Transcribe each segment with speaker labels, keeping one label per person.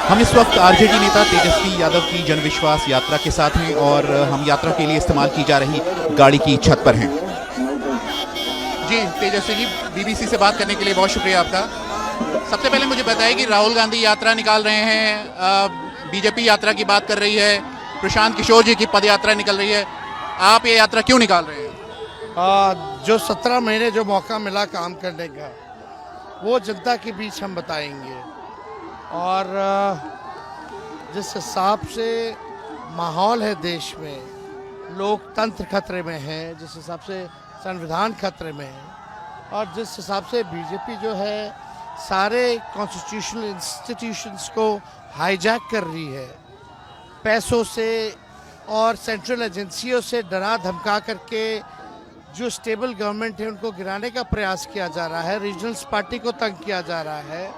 Speaker 1: हम इस वक्त आरजेडी नेता तेजस्वी यादव की जनविश्वास यात्रा के साथ हैं और हम यात्रा के लिए इस्तेमाल की जा रही गाड़ी की छत पर हैं। जी तेजस्वी जी, बीबीसी से बात करने के लिए बहुत शुक्रिया आपका। सबसे पहले मुझे बताइए कि राहुल गांधी यात्रा निकाल रहे हैं, बीजेपी यात्रा की बात कर रही है, प्रशांत किशोर जी की पद यात्रा निकल रही है, आप ये यात्रा क्यों निकाल रहे हैं?
Speaker 2: जो 17 महीने जो मौका मिला काम करने का, वो जनता के बीच हम बताएंगे। और जिस हिसाब से माहौल है देश में, लोकतंत्र खतरे में है, जिस हिसाब से संविधान खतरे में है, और जिस हिसाब से बीजेपी जो है सारे कॉन्स्टिट्यूशनल इंस्टीट्यूशंस को हाईजैक कर रही है, पैसों से और सेंट्रल एजेंसियों से डरा धमका करके जो स्टेबल गवर्नमेंट है उनको गिराने का प्रयास किया जा रहा है, रीजनल्स पार्टी को तंग किया जा रहा है,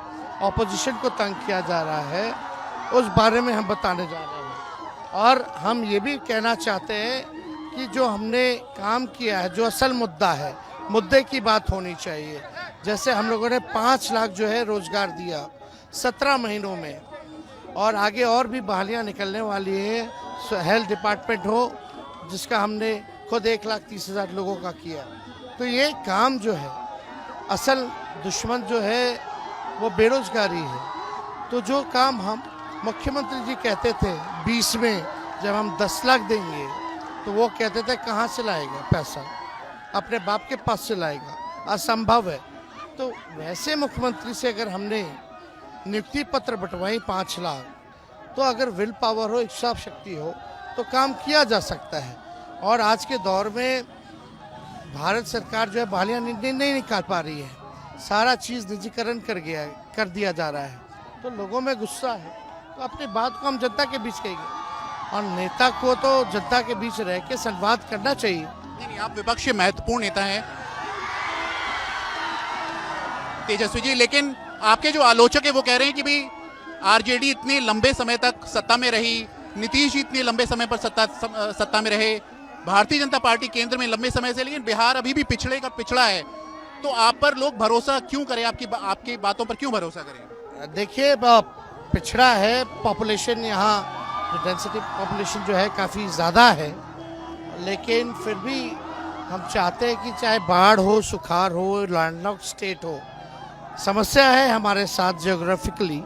Speaker 2: ऑपोजिशन को तंग किया जा रहा है, उस बारे में हम बताने जा रहे हैं। और हम ये भी कहना चाहते हैं कि जो हमने काम किया है, जो असल मुद्दा है, मुद्दे की बात होनी चाहिए। जैसे हम लोगों ने 5 लाख जो है रोजगार दिया 17 महीनों में, और आगे और भी बहालियाँ निकलने वाली है। हेल्थ डिपार्टमेंट हो जिसका हमने खुद 1,30,000 लोगों का किया। तो ये काम जो है, असल दुश्मन जो है वो बेरोजगारी है। तो जो काम हम मुख्यमंत्री जी कहते थे 20 में जब हम 10 लाख देंगे, तो वो कहते थे कहाँ से लाएगा पैसा, अपने बाप के पास से लाएगा, असंभव है। तो वैसे मुख्यमंत्री से अगर हमने नियुक्ति पत्र बंटवाई 5 लाख, तो अगर विल पावर हो, इच्छा शक्ति हो, तो काम किया जा सकता है। और आज के दौर में भारत सरकार जो है बहालियाँ नहीं निकाल पा रही है, सारा चीज़ निजीकरण कर दिया जा रहा है। तो लोगों में गुस्सा है, तो अपनी बात को हम जनता के बीच कहेंगे, और नेता को तो जनता के बीच रह के संवाद करना चाहिए।
Speaker 1: नहीं, आप विपक्ष के महत्वपूर्ण नेता हैं तेजस्वी जी, लेकिन आपके जो आलोचक है वो कह रहे हैं कि भाई आरजेडी इतने लंबे समय तक सत्ता में रही, नीतीश जी इतने लंबे समय पर सत्ता में रहे, भारतीय जनता पार्टी केंद्र में लंबे समय से, लेकिन बिहार अभी भी पिछड़े का पिछड़ा है। तो आप पर लोग भरोसा क्यों करें, आपकी बातों पर क्यों भरोसा करें?
Speaker 2: देखिए, पिछड़ा है, पॉपुलेशन यहाँ डेंसिटी पॉपुलेशन जो है काफ़ी ज़्यादा है, लेकिन फिर भी हम चाहते हैं कि चाहे बाढ़ हो, सुखाड़ हो, लैंडलॉक्ड स्टेट हो, समस्या है हमारे साथ जियोग्राफिकली,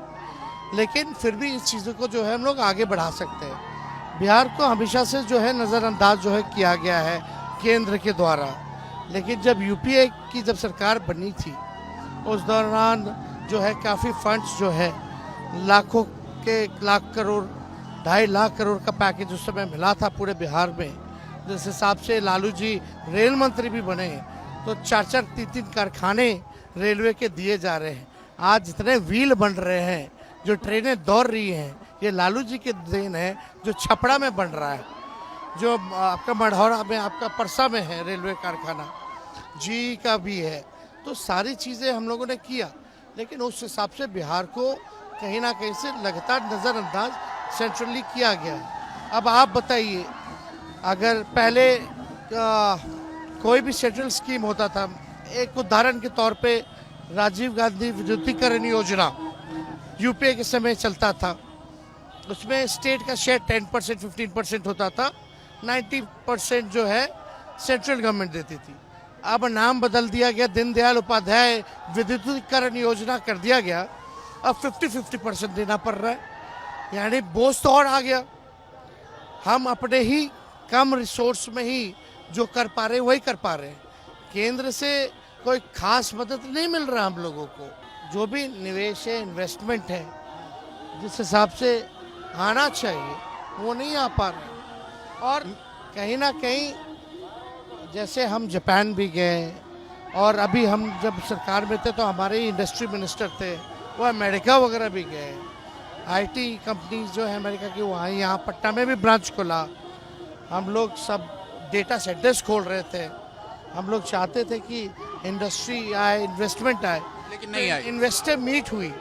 Speaker 2: लेकिन फिर भी इस चीज़ों को जो है हम लोग आगे बढ़ा सकते हैं। बिहार को हमेशा से जो है नज़रअंदाज जो है किया गया है केंद्र के द्वारा, लेकिन जब यूपीए की जब सरकार बनी थी उस दौरान जो है काफ़ी फंड्स जो है लाखों के लाख करोड़ 2.5 लाख करोड़ का पैकेज उस समय मिला था पूरे बिहार में। जिस हिसाब से लालू जी रेल मंत्री भी बने, तो 4-4 3-3 कारखाने रेलवे के दिए जा रहे हैं। आज जितने व्हील बन रहे हैं, जो ट्रेनें दौड़ रही हैं, ये लालू जी के देन है। जो छपड़ा में बन रहा है, जो आपका मढ़ौरा में, आपका परसा में है रेलवे कारखाना, जी का भी है। तो सारी चीज़ें हम लोगों ने किया, लेकिन उस हिसाब से बिहार को कहीं ना कहीं से लगातार नज़रअंदाज सेंट्रली किया गया है। अब आप बताइए, अगर पहले कोई भी सेंट्रल स्कीम होता था, एक उदाहरण के तौर पे राजीव गांधी विद्युतीकरण योजना यूपीए के समय चलता था, उसमें स्टेट का शेयर 10% 15% होता था, 90% जो है सेंट्रल गवर्नमेंट देती थी। अब नाम बदल दिया गया, दीनदयाल उपाध्याय विद्युतीकरण योजना कर दिया गया, अब 50-50% देना पड़ रहा है, यानी बोझ तो और आ गया। हम अपने ही कम रिसोर्स में ही जो कर पा रहे हैं वही कर पा रहे हैं, केंद्र से कोई खास मदद नहीं मिल रहा हम लोगों को। जो भी निवेश है, इन्वेस्टमेंट है, जिस हिसाब से आना चाहिए वो नहीं आ पा रहा। और कहीं ना कहीं जैसे हम जापान भी गए, और अभी हम जब सरकार में थे तो हमारे ही इंडस्ट्री मिनिस्टर थे, वो अमेरिका वगैरह भी गए। आईटी कंपनीज जो है अमेरिका की, वहाँ यहाँ पटना में भी ब्रांच खोला। हम लोग सब डेटा सेंटर्स खोल रहे थे। हम लोग चाहते थे कि इंडस्ट्री आए, इन्वेस्टमेंट आए,
Speaker 1: लेकिन नहीं आई।
Speaker 2: इन्वेस्टर मीट हुई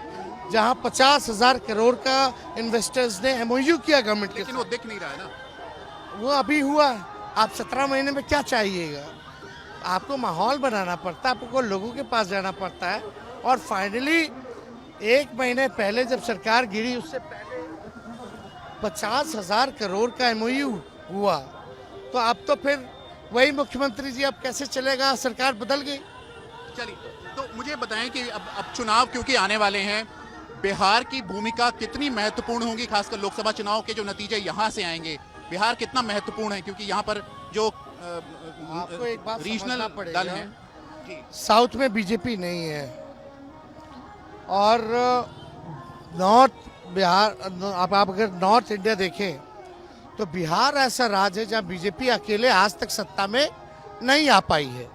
Speaker 2: जहां 50,000 करोड़ का इन्वेस्टर्स ने एमओयू किया गवर्नमेंट के,
Speaker 1: लेकिन वो दिख नहीं रहा है ना।
Speaker 2: वो अभी हुआ। आप 17 महीने में क्या चाहिएगा? आपको माहौल बनाना पड़ता है, आपको लोगों के पास जाना पड़ता है। और फाइनली 1 महीने पहले जब सरकार गिरी, उससे पहले 50,000 करोड़ का एमओयू हुआ। तो अब तो फिर वही मुख्यमंत्री जी, अब कैसे चलेगा, सरकार बदल गई।
Speaker 1: चलिए, तो मुझे बताएं कि अब चुनाव क्योंकि आने वाले हैं, बिहार की भूमिका कितनी महत्वपूर्ण होगी, खासकर लोकसभा चुनाव के जो नतीजे यहाँ से आएंगे, बिहार कितना महत्वपूर्ण है, क्योंकि यहाँ पर जो
Speaker 2: आपको एक बात
Speaker 1: रीजनल
Speaker 2: समझना
Speaker 1: दल
Speaker 2: पड़ेगा,
Speaker 1: हैं जी,
Speaker 2: साउथ में बीजेपी नहीं है और नॉर्थ बिहार, अब आप अगर नॉर्थ इंडिया देखें तो बिहार ऐसा राज्य है जहाँ बीजेपी अकेले आज तक सत्ता में नहीं आ पाई है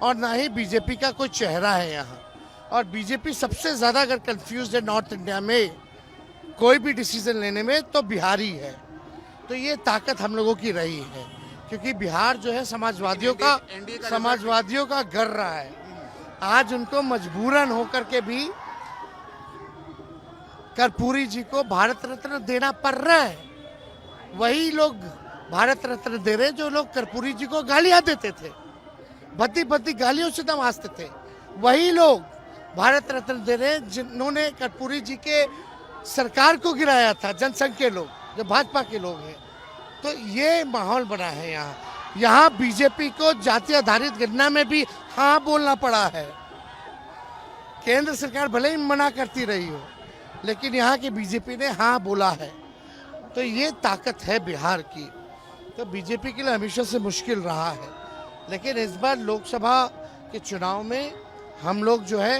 Speaker 2: और ना ही बीजेपी का कोई चेहरा है यहाँ। और बीजेपी सबसे ज़्यादा अगर कंफ्यूज है नॉर्थ इंडिया में कोई भी डिसीजन लेने में तो बिहारी है। तो ये ताकत हम लोगों की रही है, क्योंकि बिहार जो है समाजवादियों का घर रहा है। आज उनको मजबूरन होकर के भी कर्पूरी जी को भारत रत्न देना पड़ रहा है। वही लोग भारत रत्न दे रहे जो लोग कर्पूरी जी को गालियां देते थे, भद्दी भद्दी गालियों से नवाजते थे। वही लोग भारत रत्न दे रहे जिन्होंने कर्पूरी जी के सरकार को गिराया था, जनसंघ के लोग, जो भाजपा के लोग हैं। तो ये माहौल बना है यहाँ बीजेपी को जाति आधारित गणना में भी हाँ बोलना पड़ा है। केंद्र सरकार भले ही मना करती रही हो, लेकिन यहाँ की बीजेपी ने हाँ बोला है। तो ये ताकत है बिहार की। तो बीजेपी के लिए हमेशा से मुश्किल रहा है, लेकिन इस बार लोकसभा के चुनाव में हम लोग जो है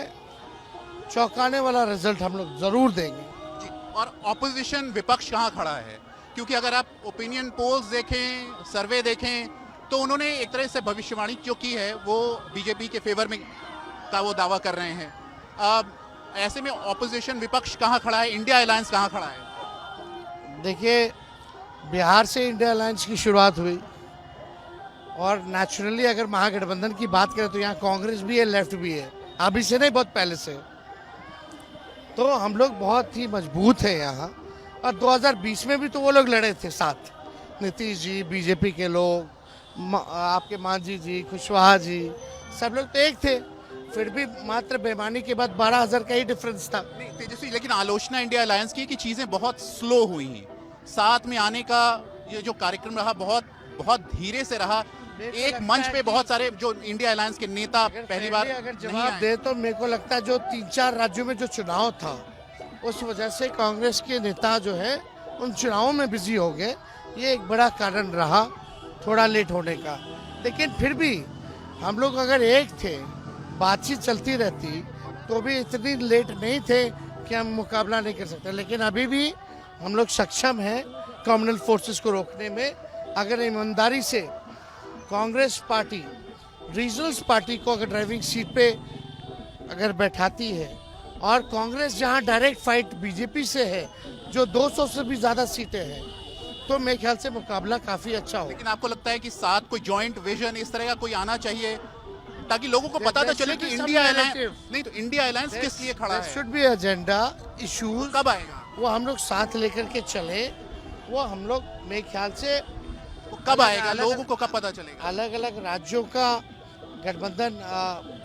Speaker 2: चौंकाने वाला रिजल्ट हम लोग जरूर देंगे
Speaker 1: जी। और ऑपोजिशन विपक्ष कहाँ खड़ा है, क्योंकि अगर आप ओपिनियन पोल्स देखें, सर्वे देखें, तो उन्होंने एक तरह से भविष्यवाणी जो की है वो बीजेपी के फेवर में का वो दावा कर रहे हैं। ऐसे में ऑपोजिशन विपक्ष कहाँ खड़ा है, इंडिया अलायंस कहाँ खड़ा है?
Speaker 2: देखिए, बिहार से इंडिया अलायंस की शुरुआत हुई और नेचुरली अगर महागठबंधन की बात करें तो यहाँ कांग्रेस भी है, लेफ्ट भी है, अभी से नहीं बहुत पहले से। तो हम लोग बहुत ही मजबूत हैं यहाँ। और 2020 में भी तो वो लोग लड़े थे साथ, नीतीश जी, बीजेपी के लोग, आपके मांझी जी, कुशवाहा जी, सब लोग तो एक थे। फिर भी मात्र बेईमानी के बाद 12,000 का ही डिफरेंस था।
Speaker 1: नहीं तेजस्वी, लेकिन आलोचना इंडिया अलायंस की कि चीजें बहुत स्लो हुई हैं, साथ में आने का ये जो कार्यक्रम रहा बहुत धीरे से रहा। एक मंच पे बहुत सारे जो इंडिया अलायंस के नेता पहली बार
Speaker 2: अगर जवाब दे तो मेरे को लगता है जो 3-4 राज्यों में जो चुनाव था उस वजह से कांग्रेस के नेता जो है उन चुनावों में बिजी हो गए। ये एक बड़ा कारण रहा थोड़ा लेट होने का। लेकिन फिर भी हम लोग अगर एक थे, बातचीत चलती रहती तो भी इतनी लेट नहीं थे कि हम मुकाबला नहीं कर सकते। लेकिन अभी भी हम लोग सक्षम हैं कम्युनल फोर्सेस को रोकने में। अगर ईमानदारी से कांग्रेस पार्टी रीजनल्स पार्टी को अगर ड्राइविंग सीट पे अगर बैठाती है और कांग्रेस जहां डायरेक्ट फाइट बीजेपी से है जो 200 से भी ज़्यादा सीटें हैं, तो मेरे ख्याल से मुकाबला काफ़ी अच्छा हो।
Speaker 1: लेकिन आपको लगता है कि साथ कोई जॉइंट विजन इस तरह का कोई आना चाहिए ताकि लोगों को पता तो चले कि इंडिया अलायंस नहीं तो इंडिया अलायंस किस लिए खड़ा है?
Speaker 2: शुड बी एजेंडा इश्यूज
Speaker 1: कब आएगा?
Speaker 2: वो हम लोग साथ लेकर के चले। वो हम लोग मेरे ख्याल से
Speaker 1: कब आएगा, लोगों को कब पता चलेगा?
Speaker 2: अलग अलग राज्यों का गठबंधन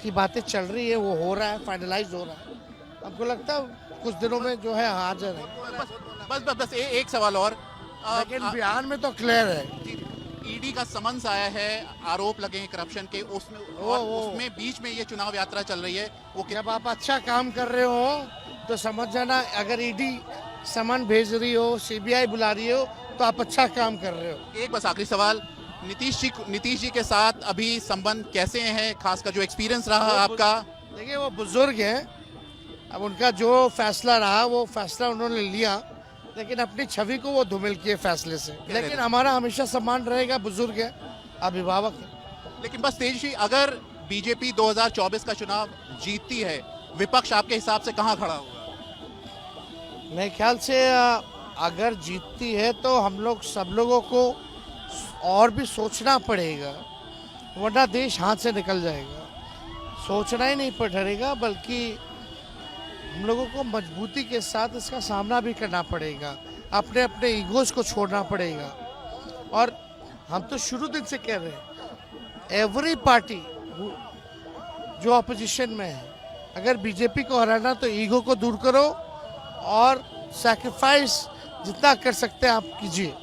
Speaker 2: की बातें चल रही है, वो हो रहा है, फाइनलाइज हो रहा है। हमको लगता है कुछ दिनों में जो है हाजिर है।
Speaker 1: बस एक सवाल और।
Speaker 2: लेकिन बिहार में तो क्लियर है।
Speaker 1: ईडी का समन्स आया है, आरोप लगे हैं करप्शन के, उसमें बीच में ये चुनाव यात्रा चल रही है। वो
Speaker 2: जब आप अच्छा काम कर रहे हो तो समझ जाना, अगर ईडी समन भेज रही हो, सीबीआई बुला रही हो, तो आप अच्छा काम कर रहे हो।
Speaker 1: एक बस आखिरी सवाल, नीतीश जी के साथ अभी संबंध कैसे हैं, खासकर जो एक्सपीरियंस रहा आपका?
Speaker 2: देखिए, वो बुजुर्ग हैं, अब उनका जो फैसला रहा वो फैसला उन्होंने लिया, लेकिन अपनी छवि को वो धूमिल किए फैसले से। लेकिन हमारा हमेशा सम्मान रहेगा, बुजुर्ग है, अभिभावक है।
Speaker 1: लेकिन बस तेजस्वी, अगर बीजेपी 2024 का चुनाव जीतती है, विपक्ष आपके हिसाब से कहाँ खड़ा होगा?
Speaker 2: मेरे ख्याल से अगर जीतती है तो हम लोग सब लोगों को और भी सोचना पड़ेगा, वरना देश हाथ से निकल जाएगा। सोचना ही नहीं पड़ेगा, बल्कि हम लोगों को मजबूती के साथ इसका सामना भी करना पड़ेगा। अपने अपने ईगोज को छोड़ना पड़ेगा। और हम तो शुरू दिन से कह रहे हैं एवरी पार्टी जो ऑपोजिशन में है, अगर बीजेपी को हराना तो ईगो को दूर करो और सैक्रिफाइस जितना कर सकते हैं आप कीजिए।